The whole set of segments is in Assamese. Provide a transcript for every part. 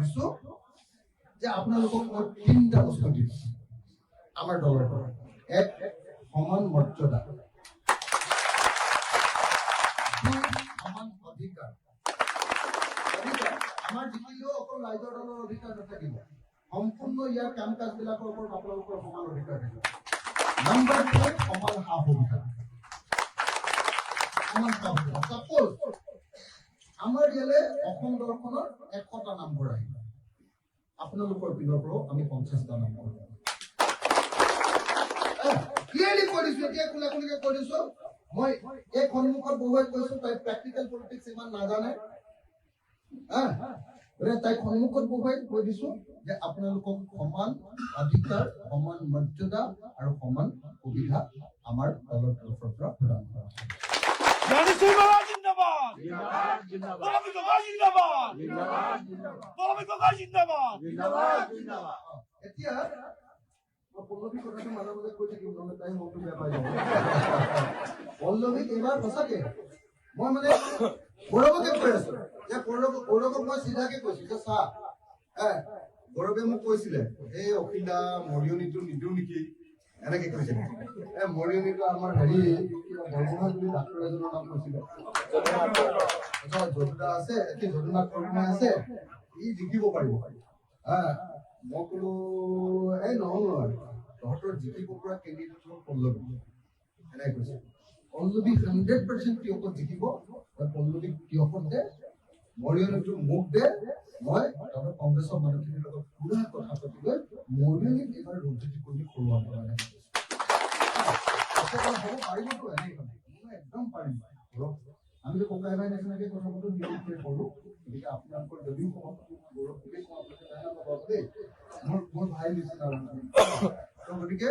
ভাবিছো যে আপোনালোকক মই 3টা বস্তু দিম আমাৰ দলৰ পৰা। এক, সমান মৰ্যাদা, 2, সমান অধিকাৰ। আমাৰ জিকিলেও অকল ৰাইজৰ দলৰ অধিকাৰ নাথাকিব, সম্পূৰ্ণ ইয়াৰ কাম কাজবিলাকৰ ওপৰত আপোনালোকৰ সমান অধিকাৰ থাকিব। নম্বৰ 2, সমান সা সুবিধা। সাপোজ আমাৰ ইয়ালে অসম দলখনৰ 100টা নামঘৰ আহিব, আপোনালোকৰ পিনৰ পৰাও আমি 50টা নামঘৰ ক্লিয়াৰলি কৈ দিছো। এতিয়া কোনে কোনে কৈ দিছো, মই এই সন্মুখত বহুৱাই কৈছো, তাই প্ৰেক্টিকেল পলিটিক্স ইমান নাজানে। তাই সন্মুখত বহুৱাই কৈ দিছো যে আপোনালোকক সমান অধিকাৰ, সমান মৰ্যাদা আৰু সমান সুবিধা আমাৰ দলৰ তৰফৰ পৰা প্ৰদান কৰা হয়। এতিয়া পল্লৱী কথাটো মাজে মাজে কৈ থাকিম, নহ'লে তাই মনটো বেয়া পাই যাব। পল্লৱীক এইবাৰ সঁচাকে মই মানে গৌৰৱকে কৈ আছো যে গৌৰৱক মই চিধাকে কৈছো যে চা, গৌৰৱে মোক কৈছিলে এই অখিলা মৰিয়নিটো নিদিও নেকি, এনেকে কৈছিলে। মৰিয়নিটো আমাৰ হেৰি বৰগোহাঁই বুলি ডাক্তৰ এজনৰ নাম কৈছিলে, যদুদা আছে, যদুনাথ কৰ্মা আছে, ই জিকিব পাৰিব। মই কলো এই নহয়, তহঁতৰ জিকিব পৰা কেণ্ডিডেট হ'ল পল্লৱী, এনেকে কৈছে। পল্লৱী 100% কিয়কত জিকিব, পল্লৱীক কিয়কত দে, মৰিয়নিটো মোক দে, মই তহঁতৰ কংগ্ৰেছৰ মানুহখিনিৰ লগত পুৰা কথা পাতি লৈ মৰিয়নিক এইবাৰ ৰাজনীতি কৰি খুৱাব পাৰে। হ'ব পাৰিবতো, এনেই একদম পাৰিম। আমিতো ককাই ভাই নিচিনাকে কথা পাতো, নিয়মকে কৰো। গতিকে আপোনালোকৰ যদিও মোৰ ভাই নিচিনা। গতিকে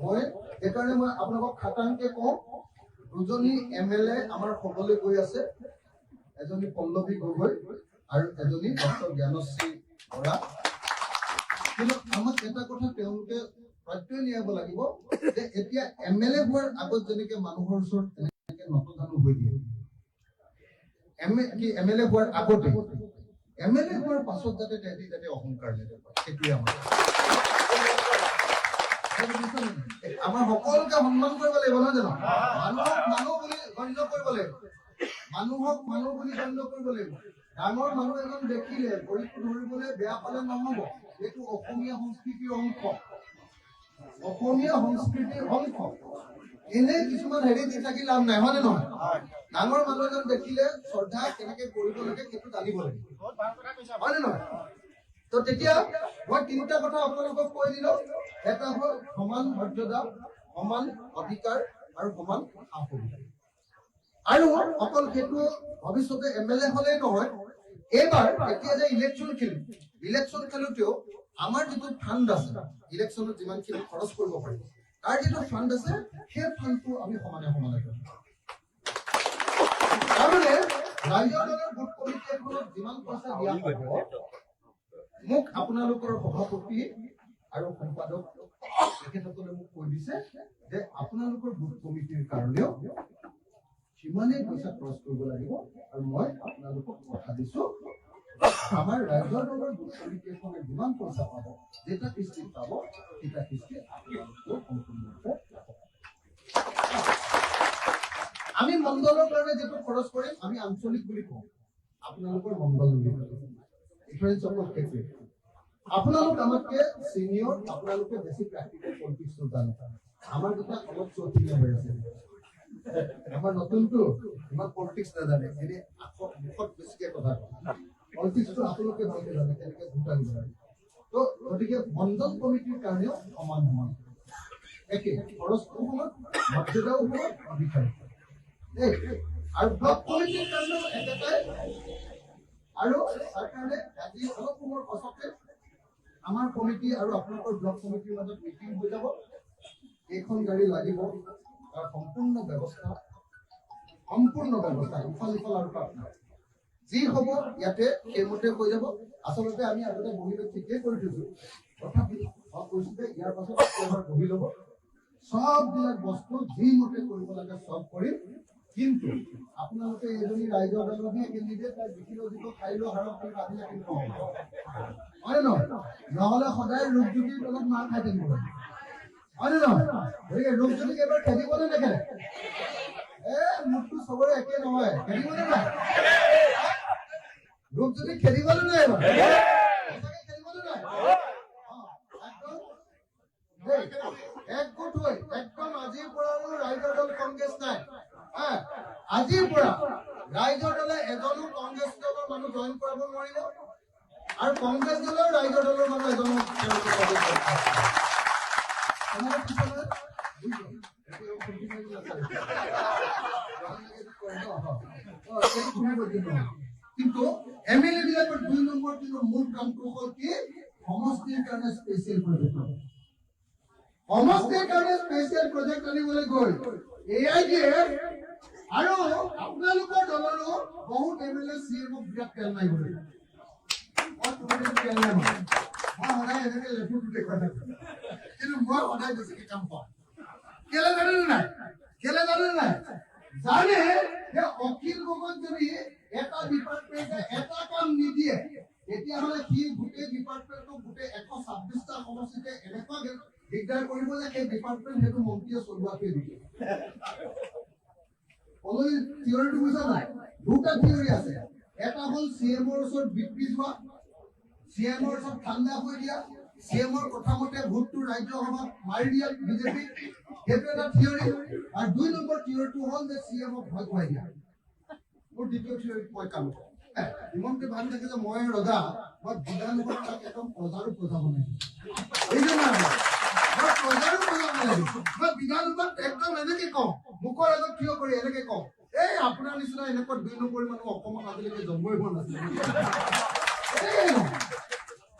মই সেইকাৰণে মই আপোনালোকক খাটাংকে কওঁ, 2জনী MLA আমাৰ সকলোৱে গৈ আছে, এজনী পল্লৱী গগৈ আৰু এজনী ডক্টৰ জ্ঞানশ্ৰী বৰা। কিন্তু আমাক এটা কথা তেওঁলোকে প্ৰত্যয় নিয়াব লাগিব যে এতিয়া MLA হোৱাৰ আগত যেনেকে মানুহৰ ওচৰত এনেকে নতজানু হৈ দিয়ে, MLA হোৱাৰ আগতে, MLA হোৱাৰ পাছত যাতে যাতে অহংকাৰ নেদেখায়, সেইটোৱে আমাৰ সকলোকে সন্মান কৰিব লাগিব, নহয় জানো? মানুহক মানুহ বুলি গণ্য কৰিব লাগিব, মানুহক মানুহ বুলি গণ্য কৰিব লাগিব। ডাঙৰ মানুহ এজন দেখিলে ভৰিটো ধৰিবলৈ বেয়া পালে নহব, এইটো অসমীয়া সংস্কৃতিৰ অংশ, অসমীয়া সংস্কৃতিৰ অংশ। এনে কিছুমান হেৰি দি থাকি লাভ নাই, হয়নে নহয়? ডাঙৰ মানুহ এজন দেখিলে শ্ৰদ্ধা কেনেকে কৰিব লাগে সেইটো জানিব লাগে, হয়নে নহয়? তো তেতিয়া মই 3টা কথা আপোনালোকক কৈ দিলো। এটা হ'ল সমান মৰ্যাদা, সমান অধিকাৰ আৰু সমান সা সুবিধা। আৰু অকল সেইটো ভৱিষ্যতে MLA হলেই নহয়, এইবাৰ এতিয়া যে ইলেকশ্যন খেলোতেও আমাৰ যিটো ফাণ্ড আছে, ইলেকশ্যনত যিমানখিনি খৰচ কৰিব পাৰিব, তাৰ যিটো ফাণ্ড আছে, সেই ফাণ্ডটো আমি সমানে সমানে কৰিম। তাৰমানে ৰাইজৰ দলৰ ভোট কমিটি এখনত যিমান পইচা দিয়া হ'ব, মোক আপোনালোকৰ সভাপতি আৰু সম্পাদক তেখেতসকলে মোক কৈ দিছে যে আপোনালোকৰ ভোট কমিটিৰ কাৰণেও সিমানেই পইচা খৰচ কৰিব লাগিব। আৰু মই আপোনালোকক কথা দিছো, আমাৰ ৰাইজৰ দলৰ ভোট কমিটি এখনে যিমান পইচা পাব, যেটা কিস্তিত পাব, সেটা কিস্তি আপোনালোকেও সম্পূৰ্ণৰূপে পাব। আমি মণ্ডলৰ কাৰণে যিটো খৰচ কৰিম, আমি আঞ্চলিক বুলি কওঁ, আপোনালোকৰ মণ্ডল বুলি কওঁ। ডিফাৰেন্স অকল সেইটোৱে। আপোনালোক আমাতকে চিনিয়ৰ, আপোনালোকে বেছি প্ৰেক্টিকেল পলিটিক্সটো জানে। আমাৰ দুটা অলপ চৌথিলে হৈ আছে, আমাৰ নতুনটো ইমান পলিটিক্স নাজানে, এনেই মুখত বেছিকে কথা কয়। পলিটিক্সটো আপোনালোকে ভালকে জানে, কেনেকে ভোটান কৰে। তো গতিকে মণ্ডল কমিটিৰ কাৰণেও সমান সমান একে খৰচটো সমান, মৰ্যাদাও সমান, অধিকাৰ আৰু ব্লক কমিটিৰ কাৰণেও একেটাই। আৰু তাৰ কাৰণে আজি অলপ সময়ৰ পাছতে আমাৰ কমিটি আৰু আপোনালোকৰ ব্লক কমিটিৰ মাজত মিটিং হৈ যাব। এইখন গাড়ী লাগিব, তাৰ সম্পূৰ্ণ ব্যৱস্থা ইফাল সিফাল আৰু আপোনাৰ যি হ'ব ইয়াতে সেইমতে হৈ যাব। আচলতে আমি আগতে বহি লৈ ঠিকেই কৰি থৈছো, তথাপি মই কৈছো যে ইয়াৰ পাছত এবাৰ বহি ল'ব, সববিলাক বস্তু যি মতে কৰিব লাগে সব কৰিম। কিন্তু আপোনালোকে এজনী ৰাইজৰ দলহে কেণ্ডিডেট তাই জিকিলেও দিব খাইলেও হাৰক কৰি কাটিলে কিন্তু হয় নহয় নহ'লে সদায় ৰূপজ্যোতিৰ তলত মাৰ খাই থাকিব হয় নে নহয় গতিকে ৰূপজ্যোতিক এবাৰ খেদিবনে নেখেদে মুখটো চবৰে একে নহয় খেদিবনে নাই ৰূপজ্যোতিক খেদিবনে নাই এবাৰ সঁচাকে খেদিবনে নাই একগোট হৈ একদম আজিৰ পৰা আৰু ৰাইজৰ দল কংগ্ৰেছ নাই আজিৰ পৰা ৰাইজৰ দলে এজনো কংগ্ৰেছ দলৰ মানুহ জইন কৰাব নোৱাৰিব আৰু কংগ্ৰেছ দলৰ ৰাইজৰ দলৰ মানুহ এজনো কিন্তু MLA বিলাকৰ 2 নম্বৰ কিন্তু মূল কামটো হ'ল কি সমষ্টিৰ কাৰণে স্পেচিয়েল প্ৰজেক্ট সমষ্টিৰ কাৰণে স্পেচিয়েল প্ৰজেক্ট আনিবলৈ গৈ এয়াই দিয়ে আৰু আপোনালোকৰ দলৰো বহুত MLA CM বিৰাট তেল মাৰিবলৈ মই সদায় এনেকে লেপুটো দেখুৱাই থাকো কিন্তু মই সদায় বেছিকে কাম পাওঁ কেলে জানে নাই জানে যে অখিল গগৈক যদি এটা ডিপাৰ্টমেণ্টে এটা কাম নিদিয়ে তেতিয়াহ'লে সি গোটেই ডিপাৰ্টমেণ্টটো গোটেই 126টা সমষ্টিতে এনেকুৱা দিগদাৰ কৰিব যে সেই ডিপাৰ্টমেণ্ট সেইটো মন্ত্ৰীয়ে চলোৱাটোৱে দিয়ে অলৰেডি থিয়ৰিটো বুজা নাই দুটা থিয়ৰি আছে এটা হ'ল CMৰ ওচৰত বিক্ৰী যোৱা CMৰ ওচৰত ঠাণ্ডা হৈ দিয়া CMৰ কথা মতে ভোটটো ৰাজ্যসভাত মাৰি দিয়া বিজেপি সেইটো এটা থিয়ৰি আৰু 2 নম্বৰ থিয়ৰিটো হ'ল যে CMক ভয় খুৱাই দিয়া মোৰ দ্বিতীয় থিয়ৰি মই কাম ইমানকে ভাবি থাকে যে মই ৰজা মই বিধানসভাত তাক একদম প্ৰজাৰো প্ৰজা বনাইছো এই যে নাই মই প্ৰজাৰো প্ৰজা বনাইছো মই বিধানসভাত একদম এনেকে কওঁ মুখৰ আগত থিয় কৰি এনেকে কওঁ এই আপোনাৰ নিচিনা এনেকুৱা 2 নম্বৰ মানুহ অসমত আজিলৈকে জন্মই হোৱা নাছিলে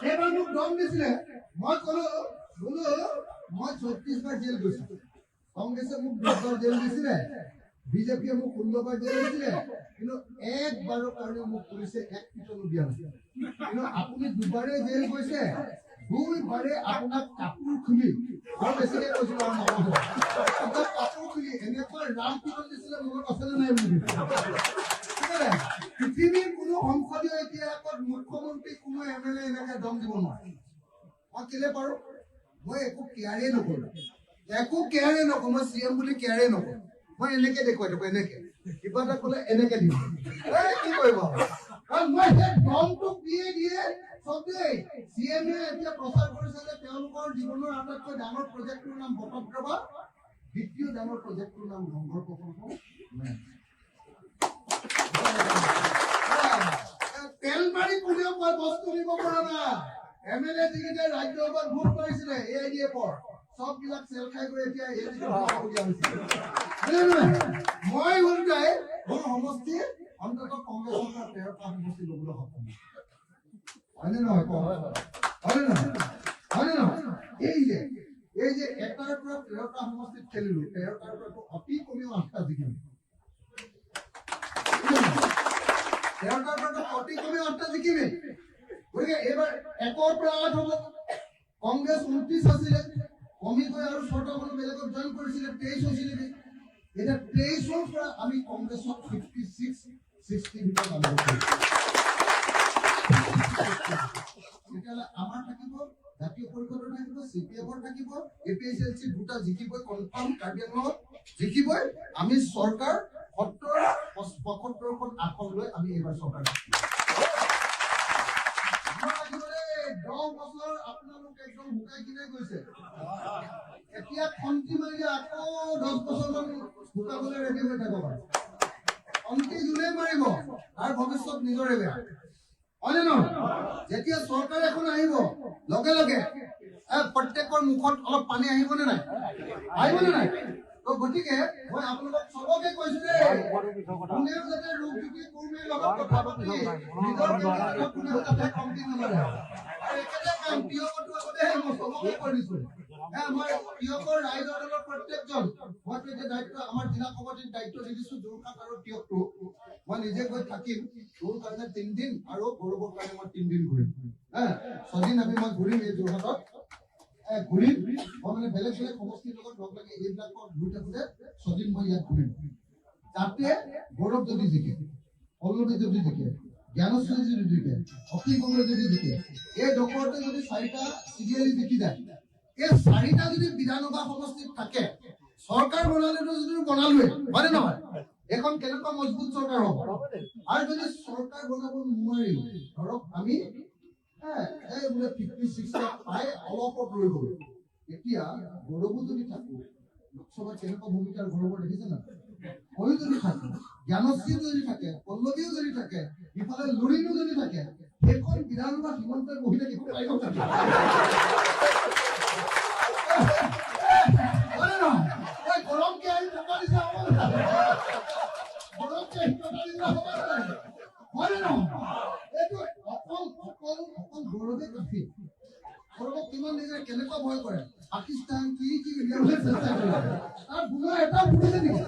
এইবাৰ মোক দম দিছিলে মই ক'লো মই 36 বাৰ জেল গৈছো কংগ্ৰেছে মোক 10 বাৰ জেল দিছিলে বিজেপিয়ে মোক 16 বাৰ জেল দিছিলে কিন্তু একবাৰৰ কাৰণে মোক পুলিচে এক পিটনো দিয়া নাছিল কিন্তু আপুনি দুবাৰে জেল গৈছে 2 বাৰে আপোনাক কাপোৰ খুলি আৰু বেছিকে কৈছিলো আৰু নহ'ব আপোনাক কাপোৰ খুলি এনেকুৱা ৰাম পিটন দিছিলে মনত আছেনে নাই বুলি পৃথিৱীৰ কোনো সংসদীয় ইতিহাসত মুখ্যমন্ত্ৰী কোনো MLA এনেকে দম দিব নোৱাৰে মই কেলে পাৰো মই একো কেয়াৰে নকৰো মই CM বুলি কেয়াৰে নকৰো মই এনেকে দেখুৱাই থাকো এনেকে কিবা এটা ক'লে এনেকে দিম কি কৰিব কাৰণ মই সেই দমটোক দিয়ে চবেই CMে এতিয়া প্ৰচাৰ কৰিছে যে তেওঁলোকৰ জীৱনৰ আটাইতকৈ ডাঙৰ প্ৰজেক্টটোৰ নাম বটদ্ৰৱা দ্বিতীয় ডাঙৰ প্ৰজেক্টটোৰ নাম ৰংঘৰ প্ৰকল্প তেল মাৰি কোনেও বস্তু দিব পৰা নাই MLA যিকেইটা ৰাজ্যসভাত ভোট কৰিছিলে AIDFৰ সববিলাক চেল খাই গৈ এতিয়া মই উল্টাই মোৰ সমষ্টি অন্ততঃ কংগ্ৰেছৰ 13টা সমষ্টি ল'বলৈ সক্ষম হয়নে নহয় এই যে এটাৰ পৰা 13টা সমষ্টিত খেলিলো 13টাৰ পৰা অতি কমেও 8টা জিকিলো 13টাৰ পৰা অতি কমেও 8টা জিকিলে গতিকে এইবাৰ 1ৰ পৰা 8 হ'ব কংগ্ৰেছ 29 আছিলে কমি গৈ আৰু 6টা মানুহ বেলেগত জইন কৰিছিলে 23 হৈছিলে এতিয়া 23ৰ পৰা আমি কংগ্ৰেছক 56-60 ভিতৰত আনিব পাৰিছোঁ তেতিয়াহ'লে আমাৰ থাকিব জাতীয় পৰিষদৰ থাকিব CPFৰ থাকিব APSLC দুটা জিকিবই কনফাৰ্ম কাৰ্বি আংলঙত জিকিবই আমি চৰকাৰ 70-75খন আসন লৈ আমি এইবাৰ চৰকাৰ 10 বছৰ আপোনালোকে একদম শুকাই কিনে গৈছে এতিয়া খন্তি মাৰিলে আকৌ 10 বছৰমান শুকাবলৈ ৰেডি হৈ থাকক খন্তি যোনে মাৰিব তাৰ ভৱিষ্যত নিজৰে বেয়া হয়নে নহয় যেতিয়া চৰকাৰ এখন আহিব লগে লগে প্ৰত্যেকৰ মুখত অলপ পানী আহিবনে নাই তো গতিকে মই আপোনালোক সবকে কৈছো যে কোনেও যাতে ৰূপজ্যোতি কুৰ্মীৰ লগত কথা পাতি নিজৰ কেন্দ্ৰত কোনেও যাতে কমতি নলয় আৰু একেটা কাম তিয়কটো আগতে মই সবকে কৰিছো মই তিয়কৰ ৰাইজৰ দলৰ প্ৰত্যেকজন মই এতিয়া দায়িত্ব আমাৰ জিলা সভাপতিৰ দায়িত্ব দি দিছো যোৰহাট আৰু তিয়কটো মই নিজে গৈ থাকিম তোৰ কাৰণে 3 দিন আৰু গৌৰৱৰ কাৰণে মই 3 দিন ঘূৰিম 6 দিন আমি মই ঘূৰিম এই যোৰহাটত ঘূৰিম মই মানে বেলেগ সমষ্টিৰ লগত লগ লাগি এইবিলাকৰ ঘূৰি থাকোঁতে 6 দিন মই ইয়াত ঘূৰিম তাতে গৌৰৱ যদি জিকে, পল্লৱী যদি জিকে, জ্ঞানশ্ৰী যদি জিকে, অখিল গগৈ যদি জিকে, এই ডক্টৰতে যদি 4টা চিৰিয়েলি জিকি যায়, এই 4টা যদি বিধানসভা সমষ্টিত থাকে, চৰকাৰ বনালেতো যদি বনালোৱে, হয়নে নহয়? এখন কেনেকুৱা মজবুত চৰকাৰ হ'ব? আৰু যদি চৰকাৰ বনাব নোৱাৰি, ধৰক আমি এই বোলে 56 পাই অলপত ৰৈ গ'লো, এতিয়া গৌৰৱো যদি থাকো, লোকসভাত কেনেকুৱা ভূমিকাৰ গৌৰৱৰ দেখিছে না? ময়ো যদি থাকো, জ্ঞানশ্ৰীও যদি থাকে, পল্লৱীও যদি থাকে, ইফালে লুৰিণো যদি থাকে, সেইখন বিধানসভা হিমন্তই বহি থাকিব পাৰিব নেকি? গৰমকে আহি টকা দিছে হ'ব নাই? গৰমকে আহি টকা দিছে হ'ব নাই? হয়নে নহয়? এইটো অকল গৌৰৱে কাফি। গৌৰৱক কিমান দিছে, কেনেকুৱা ভয় কৰে, পাকিস্তান কি উলিয়াবলৈ চেষ্টা কৰে, তাৰ বোমা এটা ফুটিছে নেকি?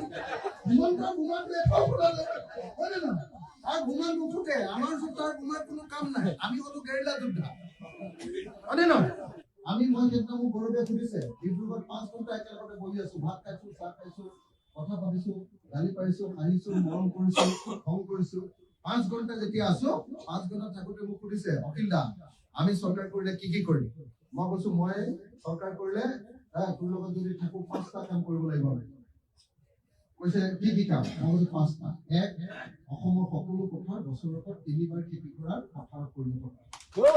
হিমন্তৰ বোমাটো এটাও ফুটা নাই, হয়নে নহয়? তাৰ বোমা নুফুটে, আমাৰ তাৰ বোমাৰ কোনো কাম নাই, আমি হলো গেৰিলা যোদ্ধা, হয়নে নহয়? মই সেইদিনা মোক গৌৰৱে সুধিছে, ডিব্ৰুগড়ত 5 ঘণ্টা একেলগতে বহি আছো, ভাত খাইছো, চাহ খাইছো, কথা পাতিছো, গালি পাৰিছো, হাঁহিছো, মৰম কৰিছো, খং কৰিছো। 5 ঘণ্টা যেতিয়া আছো, 5 ঘণ্টা থাকোতে মোক সুধিছে, অখিল দা আমি চৰকাৰ কৰিলে কি কি কৰিম? মই কৈছো, মই চৰকাৰ কৰিলে তোৰ লগত যদি থাকো 5টা কাম কৰিব লাগিব। কৈছে কি কি কাম? মই কৈছো 5টা। 1, অসমৰ সকলো পথাৰ বছৰত 3বাৰ খেতি কৰাৰ পথাৰত পৰিণত কৰা।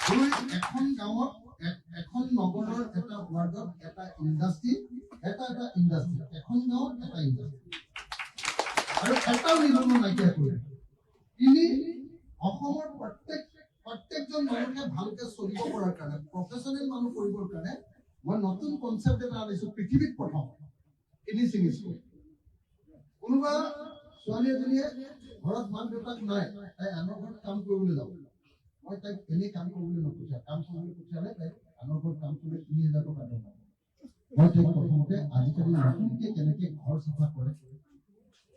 2, এখন গাঁৱত এখন নগৰৰ এটা ৱাৰ্ডত এটা ইণ্ডাষ্ট্ৰী, এটা ইণ্ডাষ্ট্ৰী, এখন গাঁৱত এটা ইণ্ডাষ্ট্ৰী, আৰু এটাও নিবনুৱা নাইকিয়া কৰিলে। 3, অসমৰ প্ৰত্যেকজন মানুহে ভালকে চলিব পৰাৰ কাৰণে, প্ৰফেচনেল মানুহ কৰিবৰ কাৰণে মই নতুন কনচেপ্ট এটা আনিছো, পৃথিৱীত প্ৰথম ফিনিচিং স্কুল। কোনোবা ছোৱালী এজনীয়ে ঘৰত মাক দেউতাক নাই, তাই আনৰ ঘৰত কাম কৰিবলৈ যাব, মই তাইক এনেই কাম কৰিবলৈ নপঠিয়াও, কাম কৰিবলৈ পঠিয়ালে তাইক আনৰ ঘৰত কাম কৰিলে 3000 টকা দৰমহা। মই তাইক প্ৰথমতে আজিকালি নতুনকে কেনেকে ঘৰ চাফা কৰে,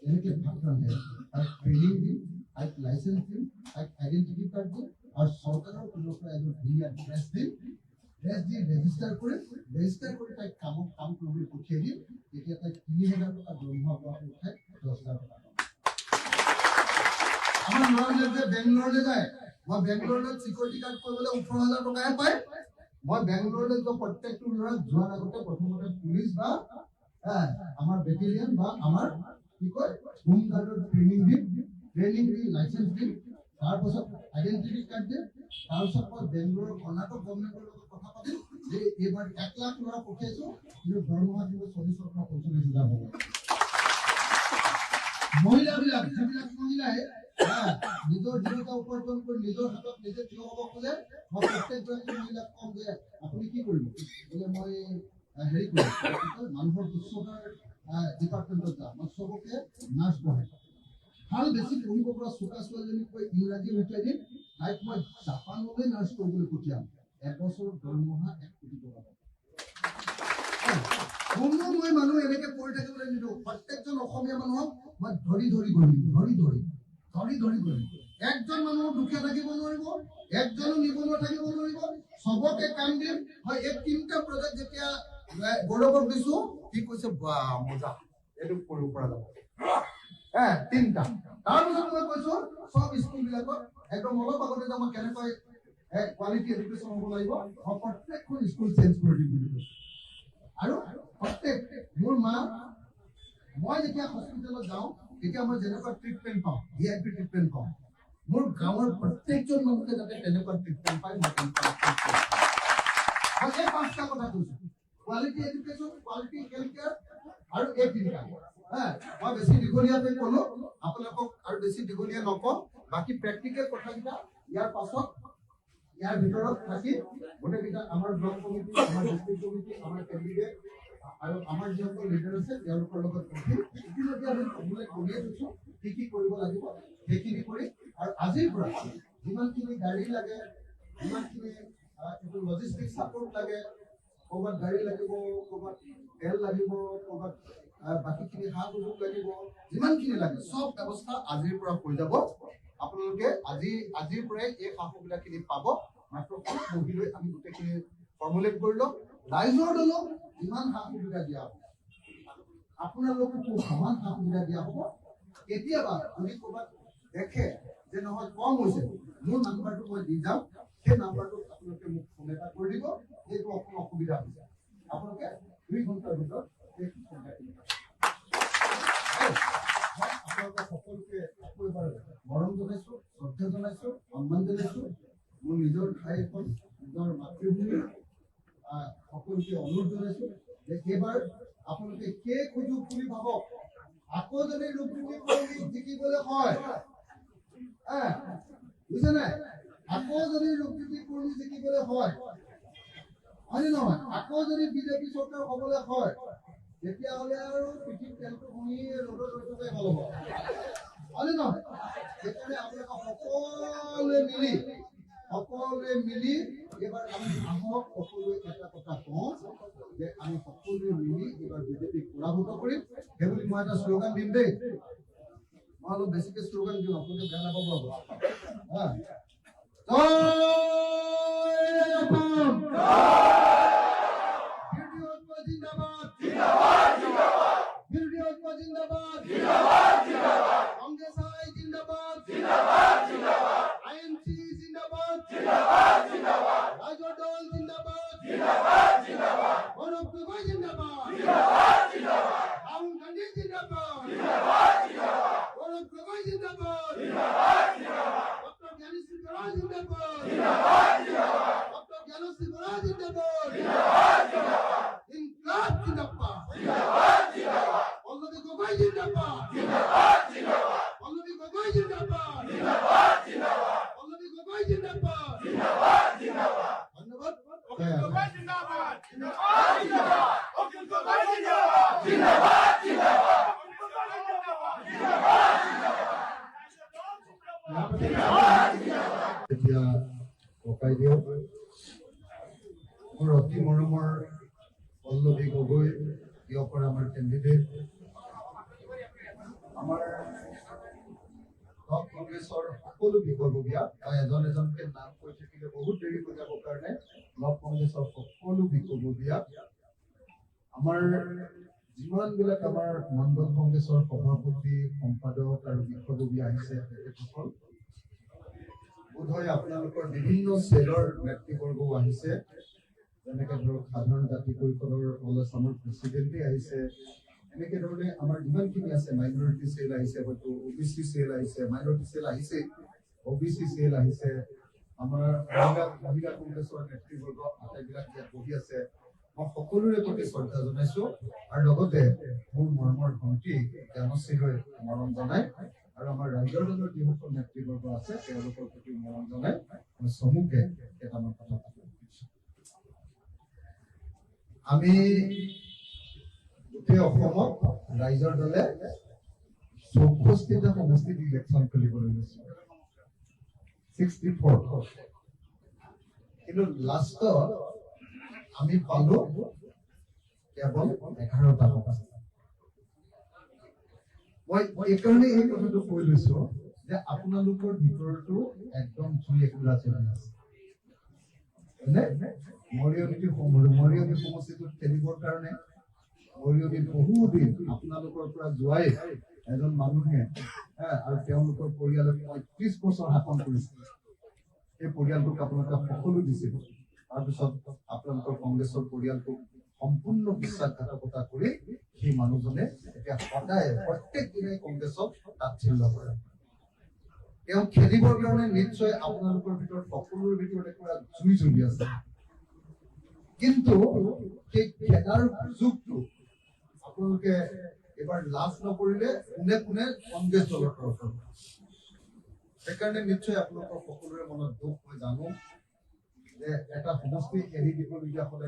কেনেকে ভাত ৰান্ধে, তাইক ট্ৰেইনিং দিম, তাইক লাইচেন্স দিম, তাইক আইডেন্টিটি কাৰ্ড দিম, আৰু চৰকাৰৰ ফালৰ পৰা এজন ধুনীয়া ড্ৰেছ দিম, ড্ৰেছ দি ৰেজিষ্টাৰ কৰি তাইক কাম কৰিবলৈ পঠিয়াই দিম। তেতিয়া তাইক 3000 টকা দৰমহা পৰা উঠাই 10,000 টকা। আমাৰ ল'ৰাবিলাক যে বেংগলৰলৈ যায়, মই বেংগলৰলৈ চিকিউৰিটি গাৰ্ড কৰিবলৈ 18,000 টকাহে পায়। মই বেংগলৰলৈ যোৱা প্ৰত্যেকটো ল'ৰাক যোৱাৰ আগতে প্ৰথমতে পুলিচ বা আমাৰ বেটেলিয়ান বা আমাৰ কি কয় হোম গাৰ্ডৰ ট্ৰেইনিং দি লাইচেন্স দিম, তাৰপাছত আইডেন্টিটি কাৰ্ড দিম, তাৰপিছত মই বেংগলোৰৰ কৰ্ণাটক গভৰ্ণমেণ্টৰ লগত কথা পাতিম যে এইবাৰ 1 লাখ ল'ৰা পঠিয়াইছো, কিন্তু দৰমহা দিব 40,000 পৰা 45,000 হ'ব। মহিলাবিলাক, যিবিলাক মহিলাই নিজৰ জীৱিকা উপাৰ্জন কৰি নিজৰ হাতত নিজে থিয় হ'ব খোজে, মই প্ৰত্যেকগৰাকী মহিলাক কম যে আপুনি কি কৰিব? বোলে মই হেৰি কৰিম, মানুহৰ শুশ্ৰূষাৰ ডিপাৰ্টমেণ্টত যাম, মই চবকে নাৰ্ছ বহাই ভাল বেছি পঢ়িব পৰা চোকা ছোৱালীজনীক কৈ ইংৰাজী শিকাই দিম, তাইক মই জাপানলৈ নাৰ্ছ কৰিবলৈ পঠিয়াম, 1 বছৰৰ দৰমহা 1 কোটি টকা পাব। মই মানুহ এনেকে পঢ়ি থাকিবলৈ নিদিওঁ, প্ৰত্যেকজন অসমীয়া মানুহক মই ধৰি গঢ়িম। একজন মানুহ দুখীয়া থাকিব নোৱাৰিব, একজনো নিবনুৱা থাকিব নোৱাৰিব, চবকে কাম দিম। মই এই 3টা প্ৰজেক্ট যেতিয়া গৌৰৱক দিছো, কি কৈছে বাহ মজা, এইটো কৰিব পৰা যাব। 3টা। তাৰপিছত মই কৈছো সব স্কুল বিলাকত একদম অলপ আগতে যে মই কেনেকৈ কোৱালিটি এডুকেশ্যন হ'ব লাগিব, মই প্ৰত্যেকখন স্কুল চেঞ্জ কৰি দিম বুলি কৈছো। আৰু প্ৰত্যেক মোৰ মা, মই যেতিয়া হস্পিটেলত যাওঁ তেতিয়া মই যেনেকুৱা ট্ৰিটমেণ্ট পাওঁ, VIP ট্ৰিটমেণ্ট পাওঁ, মোৰ গাঁৱৰ প্ৰত্যেকজন মানুহে যাতে তেনেকুৱা ট্ৰিটমেণ্ট পায়, মই এই 5টা কথা কৈছো, quality education, quality health care আৰু এই 3টা। মই বেছি দীঘলীয়াকৈ ক'লো, আপোনালোকক আৰু বেছি দীঘলীয়া নকওঁ, বাকী প্ৰেক্টিকেল কথাকেইটা ইয়াৰ পাছত ইয়াৰ ভিতৰত থাকি গোটেইকেইটা আমাৰ ব্লক কমিটি, আমাৰ ডিষ্ট্ৰিক্ট কমিটি, আমাৰ কেণ্ডিডেট আৰু আমাৰ যিসকল লিডাৰ আছে তেওঁলোকৰ লগত বহি ইতিমধ্যে আমি কৰিয়ে থৈছো কি কি কৰিব লাগিব সেইখিনি কৰি, আৰু আজিৰ পৰা যিমানখিনি গাড়ী লাগে, যিমানখিনি এইটো লজিষ্টিক ছাপোৰ্ট লাগে, ক'ৰবাত গাড়ী লাগিব, ক'ৰবাত তেল লাগিব, ক'ৰবাত বাকীখিনি সা সুযোগ লাগিব, যিমানখিনি লাগে চব ব্যৱস্থা আজিৰ পৰা হৈ যাব। আপোনালোকে আজিৰ পৰাই এই সা সুবিধাখিনি পাব। মাত্ৰ বহি লৈ আমি গোটেইখিনি ফৰ্মুলেট কৰি লওঁ, ৰাইজৰ দলক যিমান সা সুবিধা দিয়া হ'ব আপোনালোককো সমান সুবিধা দিয়া হ'ব। কেতিয়াবা যদি ক'ৰবাত দেখে যে নহয় কম হৈছে, মোৰ নাম্বাৰটো মই দি যাম, সেই নাম্বাৰটোত আপোনালোকে মোক ফোন এটা কৰি দিব, এইটো অকণমান অসুবিধা হৈছে, আপোনালোকে 2 ঘণ্টাৰ ভিতৰত এই সুবিধাখিনি পাব। আপোনালোকে সকলোকে আকৌ এবাৰ মৰম জনাইছো, শ্ৰদ্ধা জনাইছো, সন্মান জনাইছো। মোৰ নিজৰ ঠাই এখন, নিজৰ মাতৃভূমি, সকলোকে অনুৰোধ জনাইছো যে এইবাৰ আপোনালোকে সেই সুযোগ বুলি ভাবক। আকৌ যদি ৰূপনীতি কৰি জিকিবলৈ হয়, বুজিছে নাই? আকৌ যদি ৰূপনীতি কৰি জিকিবলৈ হয়, হয়নে নহয়? আকৌ যদি বিজেপি চৰকাৰ হ'বলৈ হয়, তেতিয়াহ'লে আৰু পৃথিৱীৰ তেলটো শুনি ৰ'দত ৰৈ থকাই ভাল হ'ব, হয়নে নহয়? সেইকাৰণে আপোনালোকে সকলোৱে মিলি এইবাৰ আমি আহক, সকলোৱে এটা কথা কওঁ যে আমি সকলোৱে মিলি এইবাৰ বিজেপিক পৰাভূত কৰিম। সেইবুলি মই এটা শ্লোগান দিম দেই, মই অলপ বেছিকে শ্লোগান দিওঁ, আপোনালোকে বেয়া নাপাব। এতিয়া ককাই দিয়ক মোৰ অতি মৰমৰ পল্লৱী গগৈ, দিয়কৰ আমাৰ কেণ্ডিডেট, আমাৰ কংগ্ৰেছৰ সকলো বিষয়ববীয়া, মই এজনকে নাম কৈ থাকিলে বহুত দেৰি হৈ যাবৰ কাৰণে ব্লক কংগ্ৰেছৰ সকলো বিষয়ববীয়া, আমাৰ যিমানবিলাক আমাৰ মণ্ডল কংগ্ৰেছৰ সভাপতি, সম্পাদক আৰু বিষয়ববীয়া আহিছে, তেখেতসকল বোধহয় আপোনালোকৰ বিভিন্ন চেলৰ ব্যক্তিবৰ্গও আহিছে, যেনেকে ধৰক সাধাৰণ জাতি পৰিষদৰ অল আছামৰ প্ৰেচিডেণ্টে আহিছে, এনেকে ধৰণে আমাৰ যিমানখিনি আছে, মাইনৰিটি চেল আহিছে, হয়তো OBC চেল আহিছে, মাইনৰিটি চেল আহিছে, OBC চেল আহিছে, আমাৰ মহিলা কংগ্ৰেছৰ নেতৃবৰ্গ আটাইবিলাক ইয়াত বহি আছে। মই সকলোৰে প্ৰতি শ্ৰদ্ধা জনাইছো আৰু লগতে মোৰ মৰমৰ ভণ্টি জ্ঞানশ্ৰীলৈ মৰম জনাই আৰু আমাৰ ৰাইজৰ দলৰ যিসকল নেতৃবৰ্গ আছে তেওঁলোকৰ প্ৰতি মৰম জনাই মই চমুকে কেইটামান কথা পাতিব বিচাৰিছো। আমি গোটেই অসমত ৰাইজৰ দলে 64টা সমষ্টিত ইলেকশ্যন খেলিবলৈ লৈছো, 64, কিন্তু লাষ্টত আমি পালো কেৱল 11টা সমষ্টি। মই এইকাৰণে এই কথাটো কৈ লৈছো যে আপোনালোকৰ ভিতৰতো একদম জুই একুৰা চলি আছে। মৰিয়নি সমষ্টিটোত খেলিবৰ কাৰণে মৰিয়নি বহুদিন আপোনালোকৰ পৰা যোৱাই এজন মানুহে আৰু তেওঁলোকৰ পৰিয়ালে 35 বছৰ শাসন কৰিছিল। এই পৰিয়ালটোক আপোনালোকে সকলো দিছিল, তাৰপিছত আপোনালোকৰ কংগ্ৰেছৰ পৰিয়ালটোক সম্পূৰ্ণ বিশ্বাসঘাতকতা কৰি সেই মানুহজনে এতিয়া সদায় প্ৰত্যেক দিনাই কংগ্ৰেছক তাচ্ছিল্য কৰে। তেওঁ খেলিবৰ কাৰণে নিশ্চয় আপোনালোকৰ ভিতৰত সকলোৰে ভিতৰত এটা জুই জ্বলি আছে, কিন্তু সেই খেলাৰ সুযোগটো আপোনালোকে এবাৰ লাভ নকৰিলে কোনে কোনে কংগ্ৰেছ দলৰ তৰফৰ। সেইকাৰণে নিশ্চয় আপোনালোকৰ সকলোৰে মনত দুখ মই জানো যে এটা সমষ্টি এৰি দিবলগীয়া হলে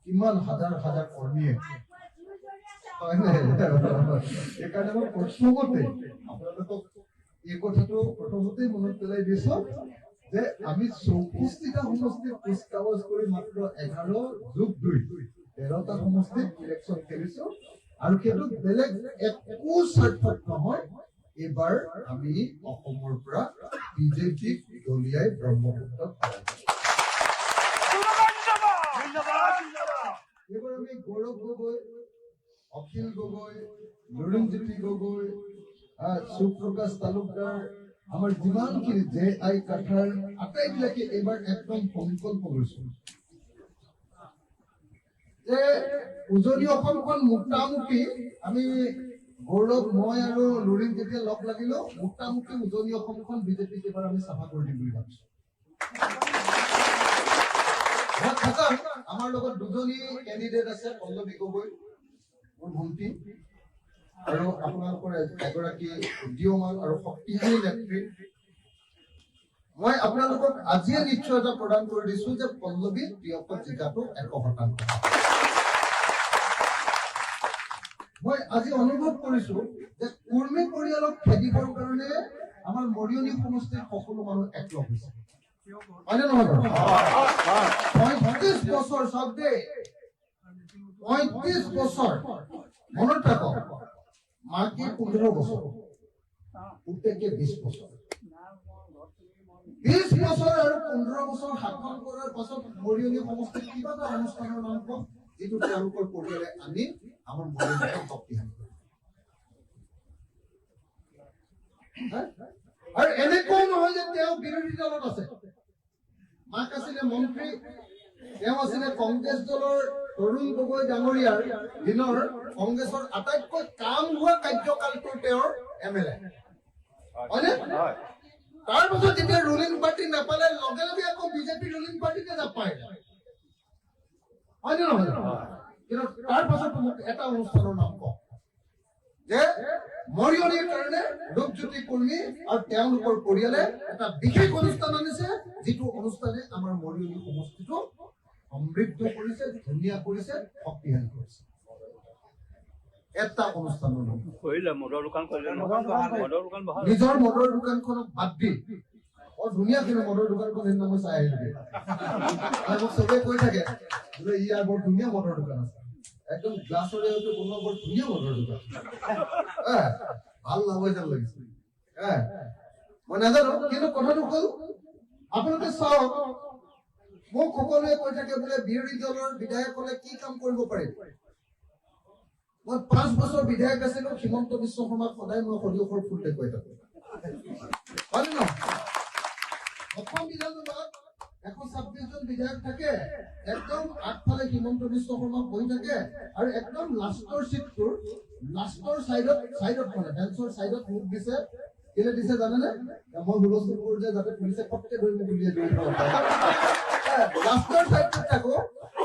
কিমান হাজাৰ হাজাৰ কৰ্মীয়ে, সেইকাৰণে মই প্ৰথমতে আপোনালোকক এই কথাটো প্ৰথমতেই মনত পেলাই দিছো যে আমি 64টা সমষ্টিত কুচকাৱাজ কৰি মাত্ৰ 11+2 13টা সমষ্টিত ইলেকশ্যন খেলিছো আৰু সেইটো বেলেগ একো স্বাৰ্থত নহয়। এইবাৰ আমি অসমৰ পৰা বিজেপিক দলিয়াই ব্ৰহ্মপুত্ৰত এইবাৰ আমি গৌৰৱ গগৈ অখিল গগৈ, লুৰিণজ্যোতি গগৈ, শিৱপ্ৰকাশ তালুকদাৰ, আমাৰ যিমানখিনি JI কাঠাৰ আটাইবিলাকে এইবাৰ একদম সংকল্প লৈছো যে উজনি অসমখন মোটামুটি আমি গৌৰৱ, মই আৰু লুৰিণ যেতিয়া লগ লাগিলো মোটামুটি উজনি অসমখন বিজেপিক এবাৰ আমি চাফা কৰি দিম বুলি ভাবিছো। আমাৰ লগত দুজনী কেণ্ডিডেট আছে, পল্লৱী গগৈ মোৰ ভণ্টি আৰু আপোনালোকৰ এগৰাকী উদীয়মান আৰু শক্তিশালী নেত্ৰী। মই আপোনালোকক আজিয়ে নিশ্চয়তা প্ৰদান কৰি দিছো যে পল্লৱী প্ৰিয়কত জিকাটো 100%। মই আজি অনুভৱ কৰিছো যে কুৰ্মী পৰিয়ালক খেদিবৰ কাৰণে আমাৰ মৰিয়নি সমষ্টিৰ সকলো মানুহ একলগ হৈছে। হয়নে নহয়? 35 বছৰ চাওক দেই, 35 বছৰ মনত ৰাখক, মাকে 15 বছৰ, পুতেকে 20 বছৰ। 20 বছৰ আৰু 15 বছৰ শাসন কৰাৰ পাছত মৰিয়নি সমষ্টিত কিবা এটা অনুষ্ঠানৰ নাম কম যিটো তেওঁলোকৰ পৰিয়ালে আনি আমাৰ মৰিয়নিক শক্তিশালী কৰে। আৰু এনেকুৱাও নহয় যে তেওঁ বিৰোধী দলত আছে। মাক আছিলে মন্ত্ৰী, তেওঁ আছিলে কংগ্ৰেছ দলৰ তৰুণ গগৈ ডাঙৰীয়াৰ দিনৰ কংগ্ৰেছৰ আটাইতকৈ কাম হোৱা কাৰ্যকালটোৰ তেওঁৰ MLA। হয়নে? তাৰ পাছত যেতিয়া ৰুলিং পাৰ্টি নাপালে লগে লগে আকৌ বিজেপি ৰুলিং পাৰ্টিতে নাপায়। হয়নে নহয়? কিন্তু তাৰ পাছত মোক এটা অনুষ্ঠানৰ নাম কওক যে মৰিয়নিৰ কাৰণে ৰূপজ্যোতি কুৰ্মী আৰু তেওঁলোকৰ পৰিয়ালে এটা বিশেষ অনুষ্ঠান আনিছে, যিটো অনুষ্ঠানে আমাৰ মৰিয়নি সমষ্টিটো সমৃদ্ধ কৰিছে, ধুনীয়া কৰিছে, শক্তিশালী কৰিছে। এটা অনুষ্ঠানৰ নাম নিজৰ মদৰ দোকানখনক বাদ দি বৰ ধুনীয়া কিন্তু মদৰ দোকানখন সেইদিনা মই চাই আহিলো। মোক চবে কৈ থাকে বোলে ইয়াৰ বৰ ধুনীয়া মদৰ দোকান আছে, একদম গ্লাছৰে হয়তো বনোৱা বৰ ধুনীয়া মদৰ দোকান, ভাল লাভ হৈ যেন লাগিছে। মই নাজানো, কিন্তু কথাটো হ'ল আপোনালোকে চাওক, মোক সকলোৱে কৈ থাকে বোলে বিৰোধী দলৰ বিধায়কসকলে কি কাম কৰিব পাৰিব। মই 5 বছৰ বিধায়ক আছিলো, হিমন্ত বিশ্ব শৰ্মাক সদায় মই সৰিয়হৰ ফুল দেখুৱাই থাকো। হয় নে নহয়? অসম বিধানসভাত 126 জন বিধায়ক থাকে, একদম আগফালে হিমন্ত বিশ্ব শৰ্মা বহি থাকে আৰু একদম লাষ্টৰ চিটটোৰ লাষ্টৰ চাইডত মানে বেঞ্চৰ চাইডত মোক দিছে। কেলে দিছে জানেনে? মই হুলস্থুল কৰো যে যাতে পুলিচে পটকে ধৰি মোক উলিয়াই দিব। লাষ্টৰ চাইডটোত থাকো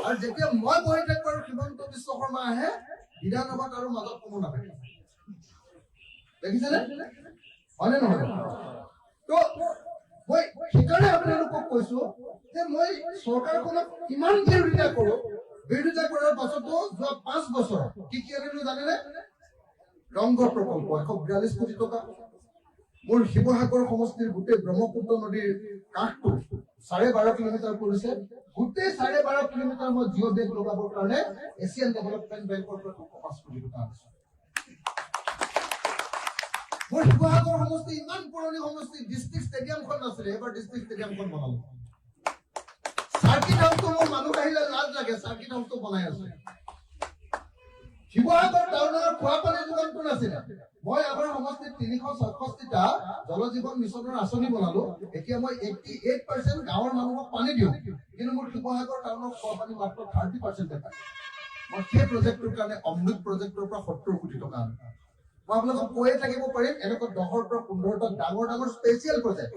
আৰু যেতিয়া মই বহি থাকো আৰু হিমন্ত বিশ্ব শৰ্মা আহে, বিধানসভাত আৰু মাজত কোনো নাথাকে। দেখিছেনে? হয়নে নহয়? তো মই সেইকাৰণে আপোনালোকক কৈছো যে মই চৰকাৰখনক ইমান বিৰোধিতা কৰো, বিৰোধিতা কৰাৰ পাছতো যোৱা 5 বছৰ কি কি আনিলো জানেনে? ৰংঘৰ প্ৰকল্প 142 কোটি টকা, মোৰ শিৱসাগৰ সমষ্টিৰ গোটেই ব্ৰহ্মপুত্ৰ নদীৰ কাষটো 12.5 কিলোমিটাৰ কৰিছে, গোটেই 12.5 কিলোমিটাৰ মই জিঅ' বেগ লগাবৰ কাৰণে এছিয়ান ডেভেলপমেণ্ট বেংকৰ পৰা 5 কোটি টকা আনিছো। মোৰ শিৱসাগৰ সমষ্টি ইমান পুৰণি সমষ্টি, ডিষ্ট্ৰিক্ট ষ্টেডিয়ামখন নাছিলে, এবাৰ ডিষ্ট্ৰিক্ট ষ্টেডিয়ামখন বনালো। চাৰ্কিট হাউচটো মোৰ মানুহ আহিলে লাজ লাগে, চাৰ্কিট হাউচটো বনাই আছে। শিৱসাগৰ টাউনৰ খোৱাপানী যোগানটো নাছিলে, মই আমাৰ সমষ্টিত 366টা জল জীৱন মিছনৰ আঁচনি বনালো। এতিয়া মই 88% গাঁৱৰ মানুহক পানী দিওঁ, কিন্তু মোৰ শিৱসাগৰ টাউনৰ খোৱাপানী মাত্ৰ 30% পায়। মই সেই প্ৰজেক্টটোৰ কাৰণে অমৃত প্ৰজেক্টৰ পৰা 70 কোটি টকা আনো। মই আপোনালোকক কৈয়ে থাকিব পাৰিম, এনেকৈ 10ৰ পৰা 15টা ডাঙৰ ডাঙৰ স্পেচিয়েল প্ৰজেক্ট।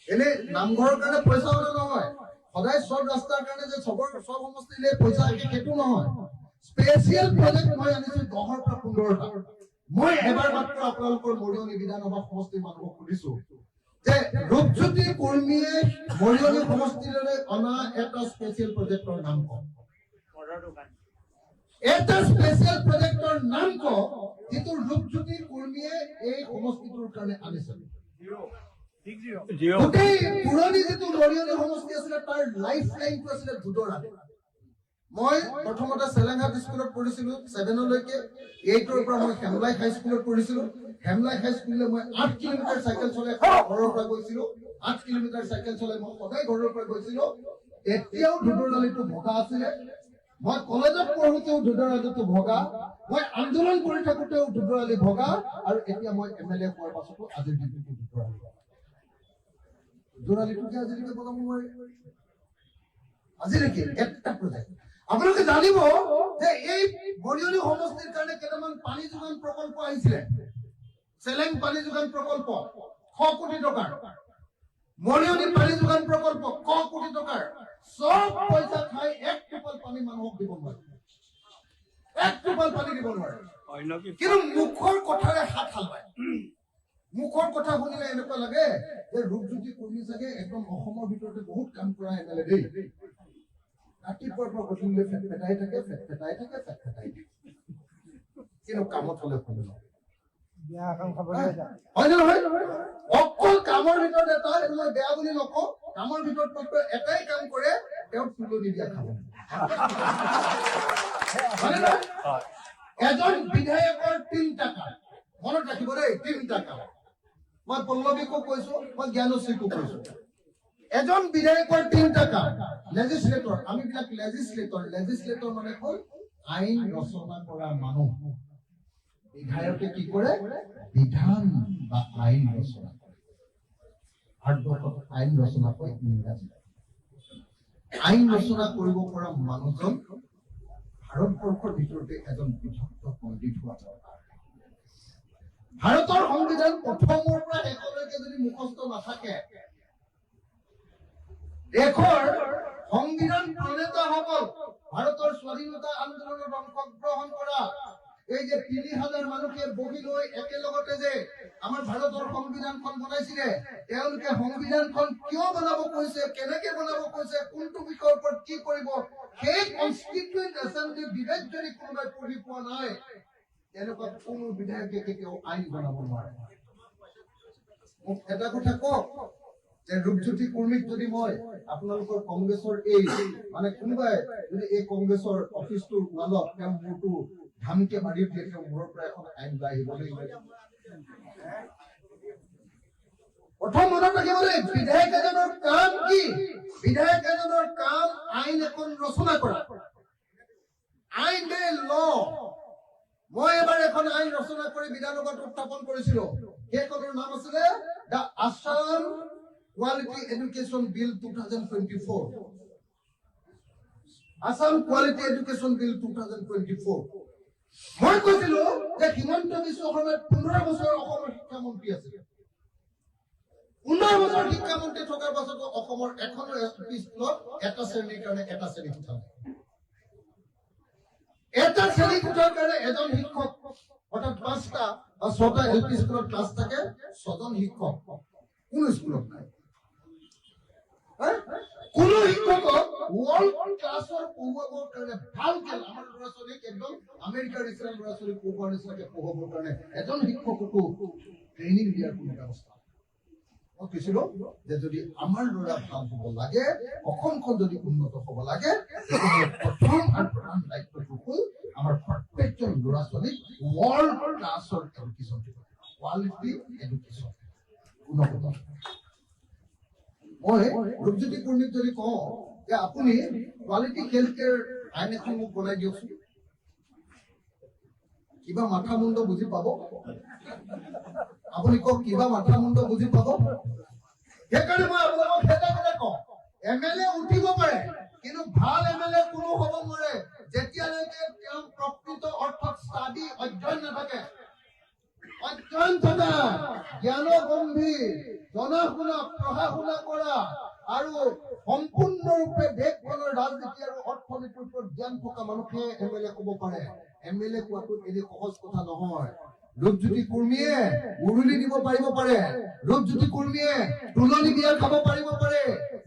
এনে নামঘৰৰ কাৰণে পইচা হ'লে নহয়, সদায় চব ৰাস্তাৰ কাৰণে যে চব সমষ্টিলে পইচা আহে সেইটো নহয়। স্পেচিয়েল প্ৰজেক্ট মই আনিছো 10ৰ পৰা 15টা। মই এবাৰ মাত্ৰ আপোনালোকৰ মৰিয়নি বিধানসভা সমষ্টিৰ মানুহক সুধিছো যে ৰূপজ্যোতি কুৰ্মীয়ে মৰিয়নি সমষ্টিলৈ অনা এটা স্পেচিয়েল প্ৰজেক্টৰ নাম কওক। এটা স্পেচিয়েল প্ৰজেক্টৰ নাম কওক যিটো ৰূপজ্যোতি কুৰ্মীয়ে এই সমষ্টিটোৰ কাৰণে আনিছে। গোটেই পুৰণি যিটো মৰিয়নি সমষ্টি আছিলে তাৰ লাইফ লাইনটো আছিলে দুদৰাত। মই প্ৰথমতে চেলেংঘাট স্কুলত পঢ়িছিলো 7লৈকে, 8ৰ পৰা মই হেমলাই হাইস্কুলত পঢ়িছিলো। হেমলাই হাইস্কুললৈ মই 8 কিলোমিটাৰ চাইকেল চলাই ঘৰৰ পৰা গৈছিলো। 8 কিলোমিটাৰ চাইকেল চলাই মই সদায় ঘৰৰ পৰা গৈছিলো। এতিয়াও দুদৰ নালীটো ভগা আছিলে, মই কলেজত পঢ়োতেও ধুধৰালিটো ভগা, মই আন্দোলন কৰি থাকোঁতেও ধুধৰালি ভগা, আৰু এতিয়া মই MLA হোৱাৰ পাছতো আজিৰ দিনটো ধুধৰালি ভগা। ধুধৰালিটোকে আজিলৈকে বগাব নোৱাৰে। আজিলৈকে এটা প্ৰজেক্ট আপোনালোকে জানিব যে এই বৰিয়নি সমষ্টিৰ কাৰণে কেইটামান পানী যোগান প্ৰকল্প আহিছিলে। চেলেং পানী যোগান প্ৰকল্প 100 কোটি টকাৰ, মৰিয়নি পানী যোগান প্ৰকল্প 100 কোটি টকাৰ, সব পইচা খাই এক টোপাল পানী মানুহক দিব নোৱাৰে, এক টোপাল পানী দিব নোৱাৰে। কিন্তু মুখৰ কথাৰে হাত হালবায়। মুখৰ কথা শুনিলে এনেকুৱা লাগে যে ৰূপজ্যোতি কুৰ্মী চাগে একদম অসমৰ ভিতৰতে বহুত কাম কৰা MLA দেই। ৰাতিপুৱাৰ পৰা গধূলি ফেটফেটাই থাকে, কিন্তু কামত হলে শুনে নহয়। অকল কামৰ ভিতৰত এটা, এইটো মই বেয়া বুলি নকওঁ, কামৰ ভিতৰত মাত্ৰ এটাই কাম কৰে, তেওঁ তুলনি দিয়া খাব। এজন বিধায়কৰ 3টা কাম মনত ৰাখিব দেই, 3টা কাম। মই পল্লৱীকো কৈছো, মই জ্ঞানশ্ৰীকো কৈছো। এজন বিধায়কৰ 3টা কাম। লেজিছলেটৰ, আমি বিলাক লেজিছলেটৰ মানে হ'ল আইন ৰচনা কৰা মানুহ। বিধায়কে কি কৰে? বিধান বা আইন ৰচনা কৰে। ভাৰতবৰ্ষত আইন ৰচনা কৰে ইংৰাজী। আইন ৰচনা কৰিব পৰা মানুহজন ভাৰতবৰ্ষৰ ভিতৰতে এজন বিচক্ষণ পণ্ডিত হোৱা দৰকাৰ। ভাৰতৰ সংবিধান প্ৰথমৰ পৰা শেষলৈকে যদি মুখস্থ নাথাকে, দেশৰ সংবিধান প্ৰণেতাসকল, ভাৰতৰ স্বাধীনতা আন্দোলনত অংশগ্ৰহণ কৰা এই যে 3000 মানুহে বহি লৈ একেলগতে যে আমাৰ ভাৰতৰ সংবিধানখন বনাইছিলে, তেওঁলোকে সংবিধানখন কিয় বনাব কৈছে, কেনেকে বনাব কৈছে, কোনটো বিষয়ৰ ওপৰত কি কৰিব, সেই কনষ্টিটিউয়েন্ট এছেম্বলি বিবেক যদি কোনোবাই পঢ়ি পোৱা নাই, তেনেকুৱা কোনো বিধায়কে কেতিয়াও আইন বনাব নোৱাৰে। মোক এটা কথা কওক যে ৰূপজ্যোতি কুৰ্মীক যদি মই আপোনালোকৰ কংগ্ৰেছৰ এই মানে কোনোবাই যদি এই কংগ্ৰেছৰ অফিচটোৰ ৱালত তেওঁ মোৰটো ধামকে মাৰি দিয়ে, তেওঁ মূৰৰ পৰা এখন আইন ওলাই আহিব লাগিব। প্ৰথম মনত ৰাখিব লাগিব, বিধায়ক এজনৰ কাম কি? বিধায়ক এজনৰ কাম আইন এখন ৰচনা কৰা। আইন এ ল। মই এবাৰ এখন আইন ৰচনা কৰি বিধানসভাত উত্থাপন কৰিছিলো। সেইখনৰ নাম আছিলে the Assam quality education bill 2024। Assam quality education bill 2024। মই কৈছিলো যে হিমন্ত বিশ্ব শৰ্মাৰ 15 বছৰ অসমৰ শিক্ষামন্ত্ৰী আছিল। 15 বছৰ শিক্ষামন্ত্ৰী থকাৰ পাছতো অসমৰ এখনো এছপি স্কুলত এটা শ্ৰেণীৰ কাৰণে এটা শ্ৰেণী কোঠা নাই। এটা শ্ৰেণী কোঠাৰ কাৰণে এজন শিক্ষক, অৰ্থাৎ 5টা বা 6টা LP স্কুলত ক্লাছ থাকে, 6জন শিক্ষক কোনো স্কুলত নাই। কোনো শিক্ষকক ৱৰ্ল্ড ক্লাছৰ পঢ়ুৱাবৰ কাৰণে ভালকে আমাৰ ল'ৰা ছোৱালীক একদম আমেৰিকাৰ নিচিনা ল'ৰা ছোৱালীক পঢ়ুৱাৰ নিচিনাকে পঢ়াবৰ কাৰণে এজন শিক্ষককো ট্ৰেইনিং দিয়াৰ কোনো ব্যৱস্থা। মই কৈছিলো যে যদি আমাৰ ল'ৰা ভাল হ'ব লাগে, অসমখন যদি উন্নত হ'ব লাগে, প্ৰথম আৰু প্ৰধান দায়িত্বটো হ'ল আমাৰ প্ৰত্যেকজন ল'ৰা ছোৱালীক ৱৰ্ল্ড ক্লাছৰ এডুকেশ্যন দিব, কোৱালিটি এডুকেশ্যন, গুণগত। মই ৰূপজ্যোতি কুৰ্মীক যদি কওঁ যে আপুনি কোৱালিটি হেল্থ কেয়াৰ আইন এখন মোক বনাই দিয়কচোন, কিবা মাথা মুণ্ড বুজি পাব? আপুনি কওক, কিবা মাথা মুণ্ড বুজি পাব? সেইকাৰণে মই আপোনালোকক এটা কথা কওঁ, MLA উঠিব পাৰে, কিন্তু ভাল MLA কোনো হ'ব নোৱাৰে যেতিয়ালৈকে তেওঁ প্ৰকৃত অৰ্থত ষ্টাডি অধ্যয়ন নাথাকে। অধ্যয়ন থকা, জ্ঞান গম্ভীৰ, জনা শুনা, পঢ়া শুনা কৰা আৰু সম্পূৰ্ণৰূপে দেশখনৰ ৰাজনীতি আৰু অৰ্থনীতিৰ ওপৰত জ্ঞান থকা মানুহে MLA হ'ব পাৰে। MLA কোৱাটো এনে সহজ কথা নহয়। ৰূপজ্যোতি কুৰ্মীয়ে উৰুলি দিব পাৰিব পাৰে, ৰূপজ্যোতি কুৰ্মীয়ে তুলনি বিয়া খাব পাৰিব পাৰে,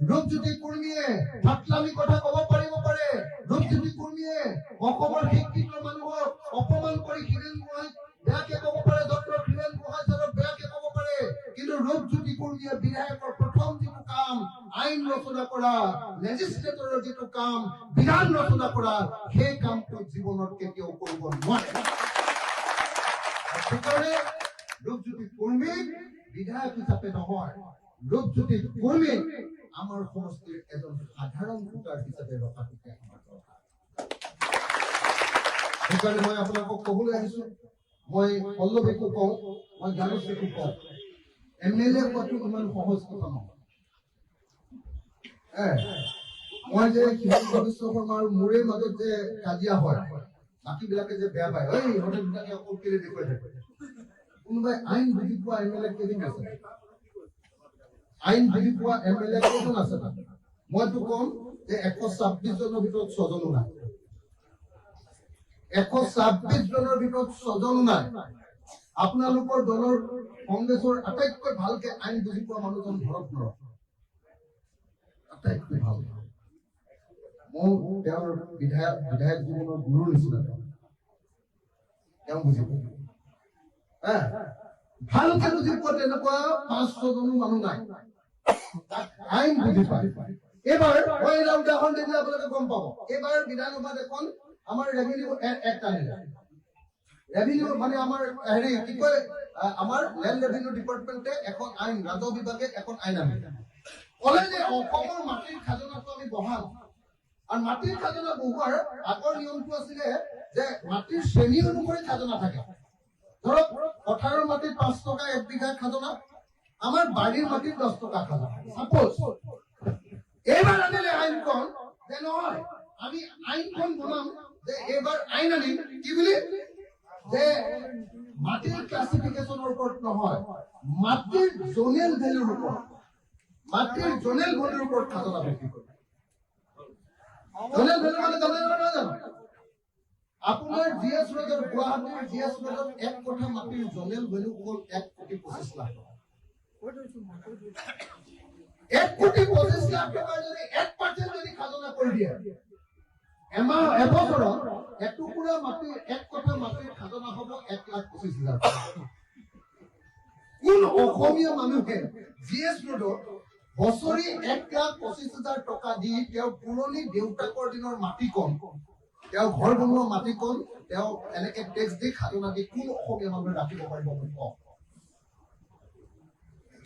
ৰূপজ্যোতি কুৰ্মীয়ে ফাটলামি কথা ক'ব পাৰিব পাৰে, ৰূপজ্যোতি কুৰ্মীয়ে অসমৰ শিক্ষিত মানুহক অপমান কৰি হীৰেণ গোহাঁইক বেয়াকে ক'ব পাৰে, ডক্টৰ হীৰেণ গোহাঁই ছাৰক বেয়াকে ক'ব পাৰে, কিন্তু ৰূপজ্যোতি কুৰ্মীয়ে বিধায়কৰ প্ৰথম যিটো কাম আইন ৰচনা কৰা, লেজিছলেটৰৰ যিটো কাম বিধান ৰচনা কৰা, সেই কামটো জীৱনত কেতিয়াও কৰিব নোৱাৰে। সেইকাৰণে ৰূপজ্যোতি কুৰ্মীক বিধায়ক হিচাপে নহয়, ৰূপজ্যোতি কুৰ্মীক আমাৰ সমষ্টিৰ এজন সাধাৰণ ভোটাৰ হিচাপে ৰখাটোকে আমাৰ দৰকাৰ। সেইকাৰণে মই আপোনালোকক ক'বলৈ আহিছোঁ, মই পল্লৱীকো কওঁ, মই জ্ঞানশ্ৰীকো কওঁ, MLA পোৱাটো ইমান সহজ কথা নহয়। মই যে হিমন্ত বিশ্ব শৰ্মা আৰু মোৰে মাজত যে কাজিয়া হয়, বাকীবিলাকে যে বেয়া পায়, ইহঁতে দুটাকে অকল কেলে দেখুৱাই থাকে। কোনোবাই আইন বুজি পোৱা MLA কেইজন আছে? আইন বুজি পোৱা MLA কেইজন আছে? মইতো কম যে 126 জনৰ ভিতৰত 6 জনো নাই। 126 জনৰ ভিতৰত 6 জন নাই। আপোনালোকৰ দলৰ কংগ্ৰেছৰ আটাইতকৈ ভালকে আইন বুজি পোৱা মানুহজন ভৰত নৰহ, আটাইতকৈ ভাল। মোৰ তেওঁৰ বিধায়ক জীৱনৰ গুৰুৰ নিচিনা তেওঁ বুজি পায়। ভালকে বুজি পোৱা তেনেকুৱা 5-6 জনো মানুহ নাই, আইন বুজি পায়। এইবাৰ মই এটা উদাহৰণ দিলে আপোনালোকে গম পাব। এইবাৰ বিধানসভাত এখন আমাৰ ৰেভিনিউ এক্ট আনিলে। ৰেভিনিউ মানে আমাৰ কি কয়, আমাৰ লেণ্ড ৰেভিনিউ ডিপাৰ্টমেণ্টে এখন আইন, ৰাজহ বিভাগে এখন আইন আনিলে। ক'লে যে অসমৰ মাটিৰ খাজনাটো আমি বঢ়াম। আৰু মাটিৰ খাজনা বঢ়োৱাৰ আগৰ নিয়মটো আছিলে যে মাটিৰ শ্ৰেণী অনুসৰি খাজনা থাকে। ধৰক পথাৰৰ মাটিত 5 টকা 1 বিঘা খাজনা, আমাৰ বাৰীৰ মাটিত 10 টকা খাজনা। সাপোজ এইবাৰ আনিলে আইনখন যে নহয়, আমি আইনখন বনাম যে এইবাৰ আইন আনিম কি বুলি, যে মাটিৰ ক্লাছিফিকেশ্যনৰ ওপৰত নহয়, মাটিৰ জোনেল ভেলুৰ ওপৰত, মাটিৰ জোনেল ভেলুৰ ওপৰত খাজনা বৃদ্ধি কৰিব। জোনেল ভেলু মানে জানে নহয় জানো? আপোনাৰ GS ৰোডৰ, গুৱাহাটীৰ GS ৰোডত 1 কঠা মাটিৰ জোনেল ভেলু হ'ল 1,25,00,000 টকা। 1,25,00,000 টকা যদি 1% যদি খাজনা কৰি দিয়ে, এবছৰত এটুকুৰা মাটিৰ 1 কঠা মাটিৰ খাজনা হ'ব 1,25,000 টকা। কোন অসমীয়া মানুহে GS ৰোডত বছৰি 1,25,000 টকা দি তেওঁ পুৰণি দেউতাকৰ দিনৰ মাটিকণ, তেওঁ ঘৰ বনোৱা মাটিকণ তেওঁ এনেকে টেক্স দি খাজনা দি কোন অসমীয়া মানুহে ৰাখিব পাৰিব?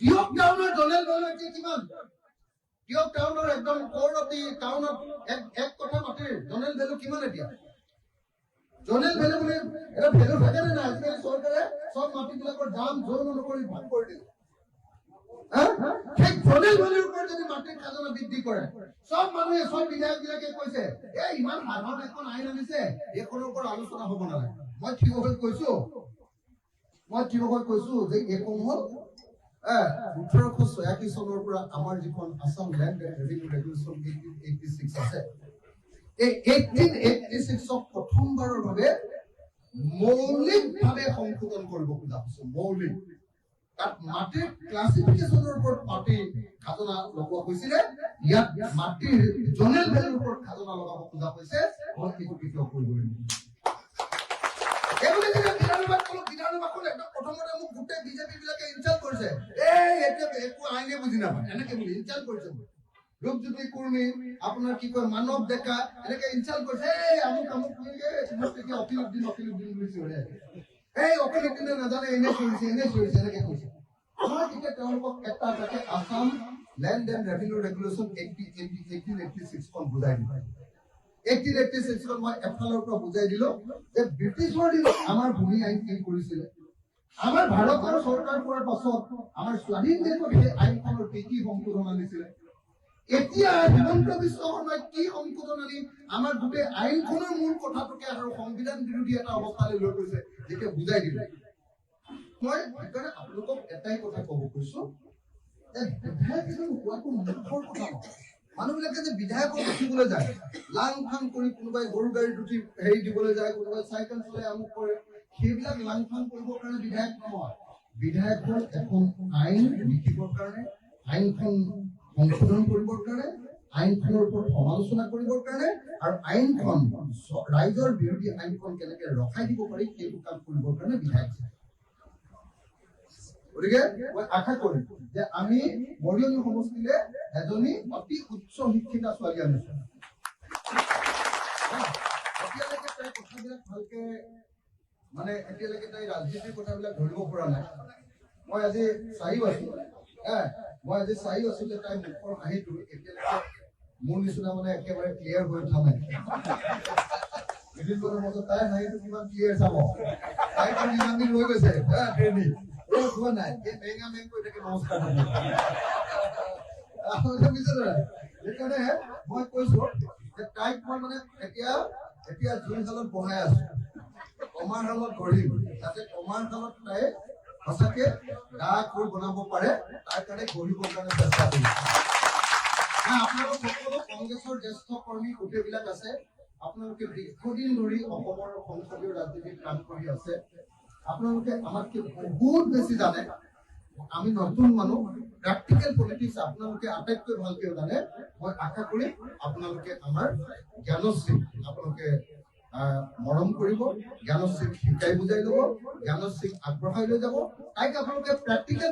টিয়ক টাউনৰ জোনেল ভেলু কিমান? টিয়ক টাউনৰ একদম কৌৰতি টাউনত 1 কঠা মাটিৰ জোনেল ভেলু কিমান এতিয়া? জোনেল ভেলু বুলি এটা ভেলু থাকে নে নাই? আজিকালি চৰকাৰে চব মাটিবিলাকৰ দাম জোন অনুসৰি ভাগ কৰি দিয়ে। সেই জোনেল ভেলুৰ ওপৰত যদি মাটিৰ খাজনা বৃদ্ধি কৰে, চব মানুহে, চব বিধায়কবিলাকে কৈছে ইমান সাধাৰণ এখন আইন আনিছে, এইখনৰ ওপৰত আলোচনা হ'ব নালাগে। মই থিয় হৈ কৈছো যে এইখন হ'ল 1886 চনৰ পৰা আমাৰ যিখন আছাম লেণ্ড ৰেভিনিউ ৰেগুলেশ্যন 1886 আছে, এই 1886ক প্ৰথমবাৰৰ বাবে মৌলিকভাৱে সংশোধন কৰিব খোজা হৈছে। মৌলিক তাত মাটিৰ ক্লাছিফিকেশ্যনৰ ওপৰত মাটিৰ খাজনা লগোৱা হৈছিলে, ইয়াত মাটিৰ জোনেল ভেলুৰ ওপৰত খাজনা লগাব খোজা হৈছে। মই সেইটো কেতিয়াও কৰিবলৈ নিদিওঁ। এইবুলি যেতিয়া বিধানসভাখন একদম প্ৰথমতে মোক গোটেই বিজেপি বিলাকে ইনচাল্ট কৰিছে, এতিয়া একো আইনে বুজি নাপায়, এনেকে বুলি ইনচাল্ট কৰিছে। ৰূপজ্যোতি কুৰ্মী, আপোনাৰ কি কয় মানৱ ডেকা, এনেকে ইনচাল্ট কৰিছে, আমুক তেতিয়া অখিলুদ্দিন বুলি চিঞৰে, অখিলুদ্দিনে নাজানে, এনে চলিছে এনেকে কৈছে। মই তেতিয়া তেওঁলোকক এটাকে Assam land and revenue regulation 1886খন বুজাই দিলো। 1886খন মই এফালৰ পৰা বুজাই দিলো যে ব্ৰিটিছৰ দিনত আমাৰ ভূমি আইন কি কৰিছিলে, আমাৰ ভাৰতৰ চৰকাৰ পোৱাৰ পাছত আমাৰ স্বাধীন দেশত সেই আইনখনৰ কি সংশোধন আনিছিলে, এতিয়া হিমন্ত বিশ্ব শৰ্মাই কি সংশোধন আনি আমাৰ গোটেই আইনখনৰ মূল কথাটোকে আৰু সংবিধান বিৰোধী এটা অৱস্থালৈ লৈ গৈছে, যেতিয়া বুজাই দিলে। মই সেইকাৰণে আপোনালোকক এটাই কথা ক'ব কৈছো, বিধায়ক এজন হোৱাটো মুখৰ কথা নহয়। মানুহবিলাকে যে বিধায়কক দেখিবলৈ যায়, লাং ফাং কৰি, কোনোবাই গৰু গাড়ীত উঠি দিবলৈ যায়, কোনোবাই চাইকেল চলাই আমুক কৰে, সেইবিলাক লাং ফাং কৰিবৰ কাৰণে বিধায়ক নহয়। বিধায়ক হ'ল এখন আইন লিখিবৰ কাৰণে, আইনখন সংশোধন কৰিবৰ কাৰণে, আইনখনৰ ওপৰত সমালোচনা কৰিবৰ কাৰণে, আৰু আইনখন ৰাইজৰ বিৰোধী আইনখন কেনেকে ৰখাই দিব পাৰি সেইটো কাম কৰিবৰ কাৰণে বিধায়ক। গতিকে মই আশা কৰিম যে আমি মৰিয়নি সমষ্টিলে এজনী অতি উচ্চ শিক্ষিতা ছোৱালী আনিছো। এতিয়ালৈকে তাই কথাবিলাক ভালকে এতিয়ালৈকে তাই ৰাজনীতিৰ কথাবিলাক ধৰিব পৰা নাই। মই আজি চাইও আছো যে তাই মুখৰ হাঁহিটো এতিয়ালৈকে মোৰ নিচিনা একেবাৰে ক্লিয়াৰ হৈ উঠা নাই। দুদিনমানৰ মাজত তাই নাইটো কিমান ক্লিয়াৰ চাব তাই কিমান দিন হৈ গৈছে ট্ৰেইনিং খোৱা নাই এই মেঙা মেং কৈ থাকে নমস্কাৰ সেইকাৰণে মই কৈছো যে তাইক মই মানে এতিয়া জুই শালত বহাই আছো কমাৰ শালত ধৰিম যাতে কমাৰ শালত তাই সঁচাকে গা কৈ বনাব পাৰে তাৰ কাৰণে গঢ়িবৰ কাৰণে চেষ্টা কৰিম আপোনালোক সকলো কংগ্ৰেছৰ জ্যেষ্ঠ কৰ্মী গোটেইবিলাক আছে আপোনালোকে দীৰ্ঘদিন ধৰি অসমৰ সংসদীয় ৰাজনীতিত কাম কৰি আছে আপোনালোকে আমাতকে বহুত বেছি জানে আমি নতুন মানুহ প্ৰেক্টিকেল পলিটিক্স আপোনালোকে আটাইতকৈ ভালকে জানে মই আশা কৰিম আপোনালোকে আমাৰ জ্ঞানশ্ৰীক আপোনালোকে মৰম কৰিব জ্ঞানশ্ৰীক শিকাই বুজাই ল'ব জ্ঞানশ্ৰীক আগবঢ়াই লৈ যাব তাইক আপোনালোকে প্ৰেক্টিকেল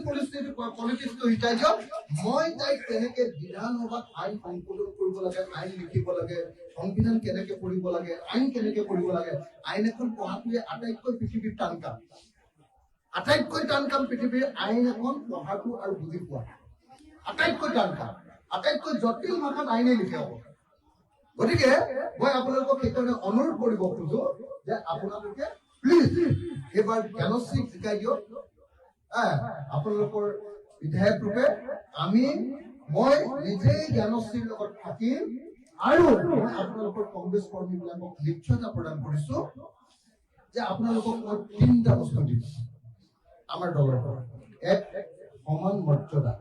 পলিটিক্সটো শিকাই দিয়ক মই তাইক কেনেকে বিধানসভাত আইন সংশোধন কৰিব লাগে আইন লিখিব লাগে সংবিধান কেনেকে পঢ়িব লাগে আইন কেনেকে পঢ়িব লাগে আইন এখন পঢ়াটোৱে আটাইতকৈ পৃথিৱীৰ টান কাম আটাইতকৈ টান কাম পৃথিৱীৰ আইন এখন পঢ়াটো আৰু বুজি পোৱা আটাইতকৈ টান কাম আটাইতকৈ জটিল ভাষাত আইনে লিখা হ'ব গতিকে মই আপোনালোকক সেইকাৰণে অনুৰোধ কৰিব খোজো যে আপোনালোকে প্লিজ এইবাৰ জ্ঞানশ্ৰীক শিকাই দিয়ক আপোনালোকৰ বিধায়ক ৰূপে মই নিজেই জ্ঞানশ্ৰীৰ লগত থাকিম আৰু মই আপোনালোকৰ কংগ্ৰেছ কৰ্মীবিলাকক নিশ্চয়তা প্ৰদান কৰিছো যে আপোনালোকক মই 3টা বস্তু দিম আমাৰ দলৰ পৰা এক সমান মৰ্যাদা